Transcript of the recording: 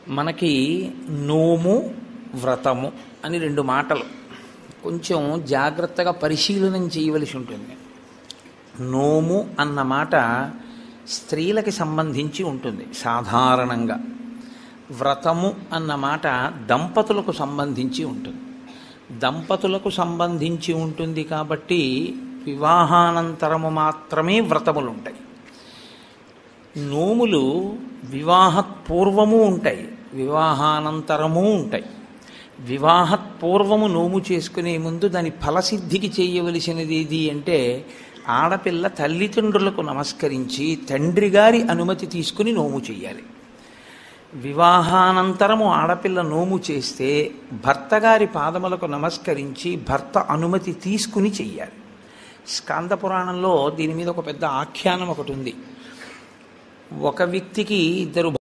మనకి నోము వ్రతము అని రెండు మాటలు కొంచెం జాగ్రత్తగా పరిశీలనం చేయవలసి ఉంటుంది. నోము అన్న మాట స్త్రీలకి సంబంధించి ఉంటుంది సాధారణంగా. వ్రతము అన్న మాట దంపతులకు సంబంధించి ఉంటుంది. దంపతులకు సంబంధించి ఉంటుంది కాబట్టి వివాహానంతరము మాత్రమే వ్రతములు ఉంటాయి. నోములు వివాహపూర్వము ఉంటాయి, వివాహానంతరము ఉంటాయి. వివాహపూర్వము నోము చేసుకునే ముందు దాని ఫలసిద్ధికి చేయవలసినది ఏది అంటే ఆడపిల్ల తల్లిదండ్రులకు నమస్కరించి తండ్రి గారి అనుమతి తీసుకుని నోము చేయాలి. వివాహానంతరము ఆడపిల్ల నోము చేస్తే భర్త గారి పాదములకు నమస్కరించి భర్త అనుమతి తీసుకుని చెయ్యాలి. స్కాంద పురాణంలో దీని మీద ఒక పెద్ద ఆఖ్యానం ఒకటి ఉంది. ఒక వ్యక్తికి ఇద్దరు